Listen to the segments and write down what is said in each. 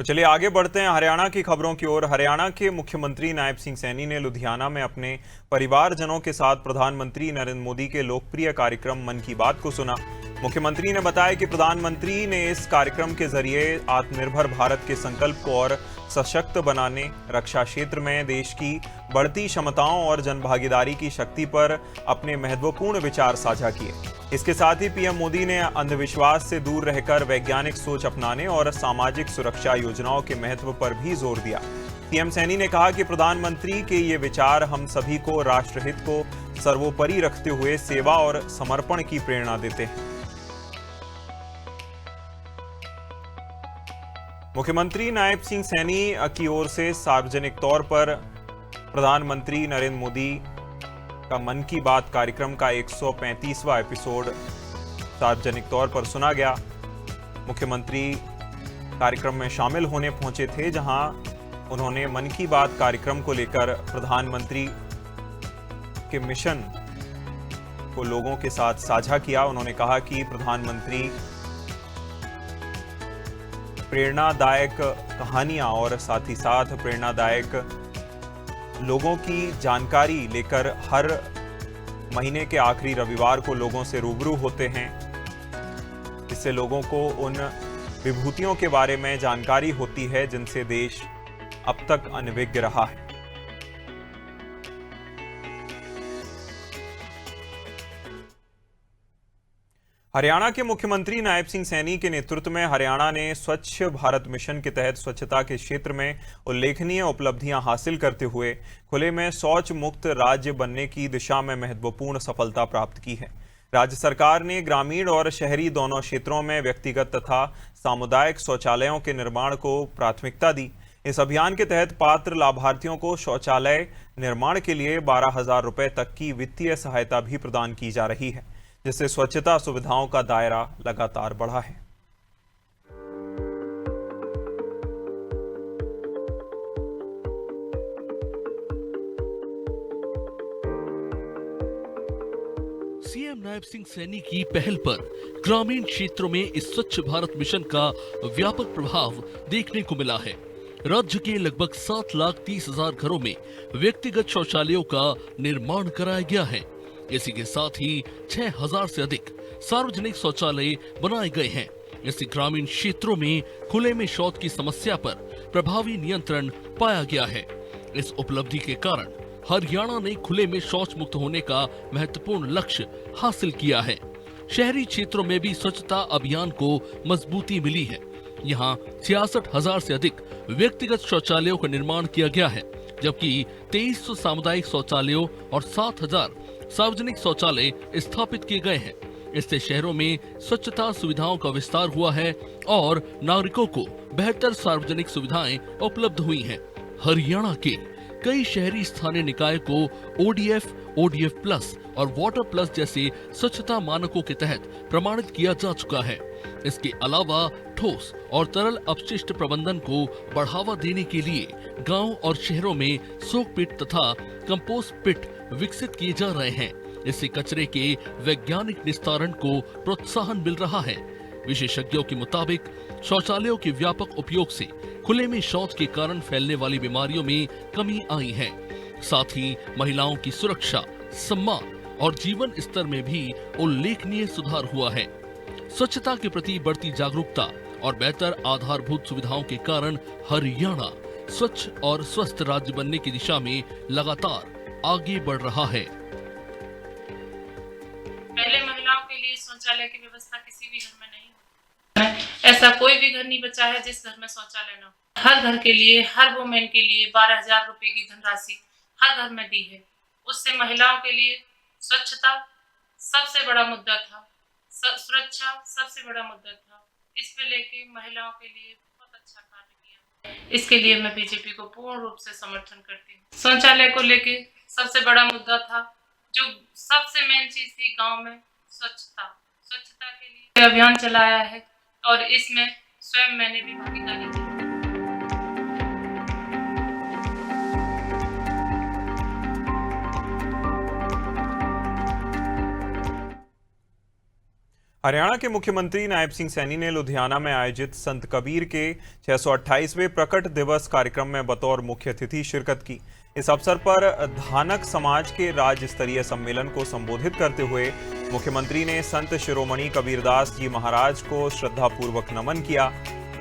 चलिए आगे बढ़ते हैं हरियाणा की खबरों की ओर। हरियाणा के मुख्यमंत्री नायब सिंह सैनी ने लुधियाना में अपने परिवारजनों के साथ प्रधानमंत्री नरेंद्र मोदी के लोकप्रिय कार्यक्रम मन की बात को सुना। मुख्यमंत्री ने बताया कि प्रधानमंत्री ने इस कार्यक्रम के जरिए आत्मनिर्भर भारत के संकल्प को और सशक्त बनाने, रक्षा क्षेत्र में देश की बढ़ती क्षमताओं और जनभागीदारी की शक्ति पर अपने महत्वपूर्ण विचार साझा किए। इसके साथ ही पीएम मोदी ने अंधविश्वास से दूर रहकर वैज्ञानिक सोच अपनाने और सामाजिक सुरक्षा योजनाओं के महत्व पर भी जोर दिया। पीएम सैनी ने कहा कि प्रधानमंत्री के ये विचार हम सभी को राष्ट्रहित को सर्वोपरि रखते हुए सेवा और समर्पण की प्रेरणा देते हैं। मुख्यमंत्री नायब सिंह सैनी की ओर से सार्वजनिक तौर पर प्रधानमंत्री नरेंद्र मोदी का मन की बात कार्यक्रम का 135वां एपिसोड सार्वजनिक तौर पर सुना गया। मुख्यमंत्री कार्यक्रम में शामिल होने पहुंचे थे, जहां उन्होंने मन की बात कार्यक्रम को लेकर प्रधानमंत्री के मिशन को लोगों के साथ साझा किया। उन्होंने कहा कि प्रधानमंत्री प्रेरणादायक कहानियां और साथ ही साथ प्रेरणादायक लोगों की जानकारी लेकर हर महीने के आखिरी रविवार को लोगों से रूबरू होते हैं। इससे लोगों को उन विभूतियों के बारे में जानकारी होती है जिनसे देश अब तक अनभिज्ञ रहा है। हरियाणा के मुख्यमंत्री नायब सिंह सैनी के नेतृत्व में हरियाणा ने स्वच्छ भारत मिशन के तहत स्वच्छता के क्षेत्र में उल्लेखनीय उपलब्धियां हासिल करते हुए खुले में शौच मुक्त राज्य बनने की दिशा में महत्वपूर्ण सफलता प्राप्त की है। राज्य सरकार ने ग्रामीण और शहरी दोनों क्षेत्रों में व्यक्तिगत तथा सामुदायिक शौचालयों के निर्माण को प्राथमिकता दी। इस अभियान के तहत पात्र लाभार्थियों को शौचालय निर्माण के लिए 12,000 रुपए तक की वित्तीय सहायता भी प्रदान की जा रही है, जिससे स्वच्छता सुविधाओं का दायरा लगातार बढ़ा है। सीएम नायब सिंह सैनी की पहल पर ग्रामीण क्षेत्रों में इस स्वच्छ भारत मिशन का व्यापक प्रभाव देखने को मिला है। राज्य के लगभग 7,30,000 घरों में व्यक्तिगत शौचालयों का निर्माण कराया गया है। इसी के साथ ही 6,000 से अधिक सार्वजनिक शौचालय बनाए गए हैं। इससे ग्रामीण क्षेत्रों में खुले में शौच की समस्या पर प्रभावी नियंत्रण पाया गया है। इस उपलब्धि के कारण हरियाणा ने खुले में शौच मुक्त होने का महत्वपूर्ण लक्ष्य हासिल किया है। शहरी क्षेत्रों में भी स्वच्छता अभियान को मजबूती मिली है। यहाँ 66,000 से अधिक व्यक्तिगत शौचालयों का निर्माण किया गया है, जबकि 2300 सामुदायिक शौचालयों और 7,000 सार्वजनिक शौचालय स्थापित किए गए हैं। इससे शहरों में स्वच्छता सुविधाओं का विस्तार हुआ है और नागरिकों को बेहतर सार्वजनिक सुविधाएं उपलब्ध हुई हैं। हरियाणा के कई शहरी स्थानीय निकाय को ओडीएफ, ओडीएफ प्लस और वाटर प्लस जैसे स्वच्छता मानकों के तहत प्रमाणित किया जा चुका है। इसके अलावा ठोस और तरल अपशिष्ट प्रबंधन को बढ़ावा देने के लिए गांव और शहरों में सोक पिट तथा कंपोस्ट पिट विकसित किए जा रहे हैं। इससे कचरे के वैज्ञानिक निस्तारण को प्रोत्साहन मिल रहा है। विशेषज्ञों के मुताबिक शौचालयों के व्यापक उपयोग से खुले में शौच के कारण फैलने वाली बीमारियों में कमी आई है। साथ ही महिलाओं की सुरक्षा, सम्मान और जीवन स्तर में भी उल्लेखनीय सुधार हुआ है। स्वच्छता के प्रति बढ़ती जागरूकता और बेहतर आधारभूत सुविधाओं के कारण हरियाणा स्वच्छ और स्वस्थ राज्य बनने की दिशा में लगातार आगे बढ़ रहा है। पहले महिलाओं के लिए शौचालय की व्यवस्था किसी भी घर में नहीं है। ऐसा कोई भी घर नहीं बचा है जिस घर में शौचालय न हो। हर घर के लिए, हर वुमेन के लिए 12,000 रुपए की धनराशि हर घर में दी है। उससे महिलाओं के लिए स्वच्छता सबसे बड़ा मुद्दा था, सुरक्षा सबसे बड़ा मुद्दा था। इस पे लेके महिलाओं के लिए बहुत अच्छा कार्य किया। इसके लिए मैं बीजेपी को पूर्ण रूप से समर्थन करती हूँ। शौचालय को लेके सबसे बड़ा मुद्दा था, जो सबसे मेन चीज थी गांव में स्वच्छता के लिए अभियान चलाया है और इसमें स्वयं मैंने भी भागीदारी की। हरियाणा के मुख्यमंत्री नायब सिंह सैनी ने लुधियाना में आयोजित संत कबीर के 628वें प्रकट दिवस कार्यक्रम में बतौर मुख्य अतिथि शिरकत की। इस अवसर पर धानक समाज के राज्य स्तरीय सम्मेलन को संबोधित करते हुए मुख्यमंत्री ने संत शिरोमणि कबीरदास जी महाराज को श्रद्धापूर्वक नमन किया।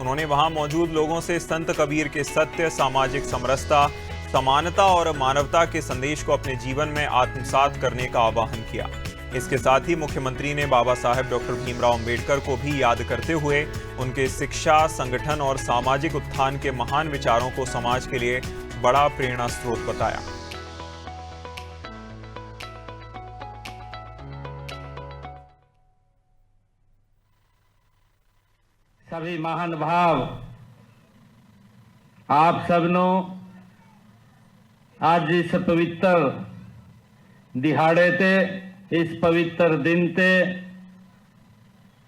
उन्होंने वहां मौजूद लोगों से संत कबीर के सत्य, सामाजिक समरसता, समानता और मानवता के संदेश को अपने जीवन में आत्मसात करने का आह्वान किया। इसके साथ ही मुख्यमंत्री ने बाबा साहेब डॉक्टर भीमराव अंबेडकर को भी याद करते हुए उनके शिक्षा, संगठन और सामाजिक उत्थान के महान विचारों को समाज के लिए बड़ा प्रेरणा स्रोत बताया। सभी महान भाव आप सबनों आज इस पवित्र दिहाड़े ते इस पवित्र दिन ते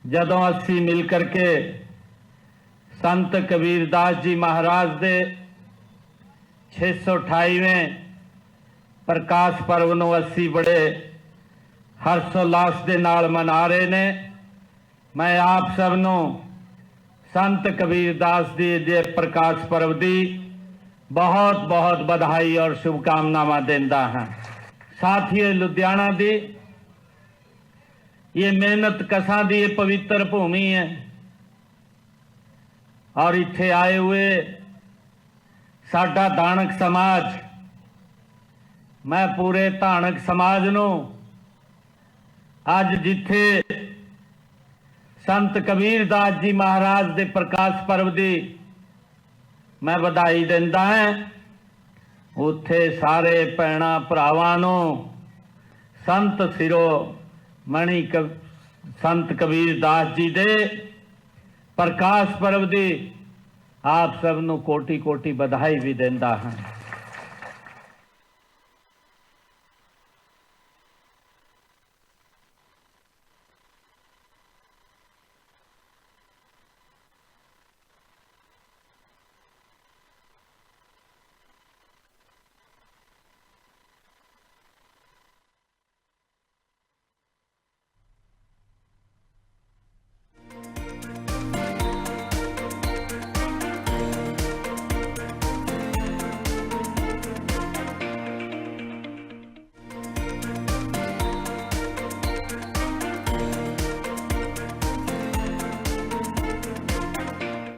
जदों असी मिल करके संत कबीरदास जी महाराज दे 628वें प्रकाश पर्व नूं असी बड़े हर्षोल्लास दे नाल मना रहे ने। मैं आप सबनों संत कबीरदास जी दे प्रकाश पर्व दी बहुत बहुत बधाई और शुभकामनावां देंदा हां। साथियों, लुधियाना दी ये मेहनत कसा दी ये पवित्र भूमि है और इत्थे आए हुए साडा धानक समाज, मैं पूरे धानक समाज नूं अज जिथे संत कबीरदास जी महाराज दे प्रकाश पर्व दी मैं बधाई देंदा है, उत्थे सारे भैणां भरावां नूं संत शिरोमणि संत कबीरदास जी दे प्रकाश पर्व दी आप सब नूं कोटि कोटि बधाई भी देंदा हां।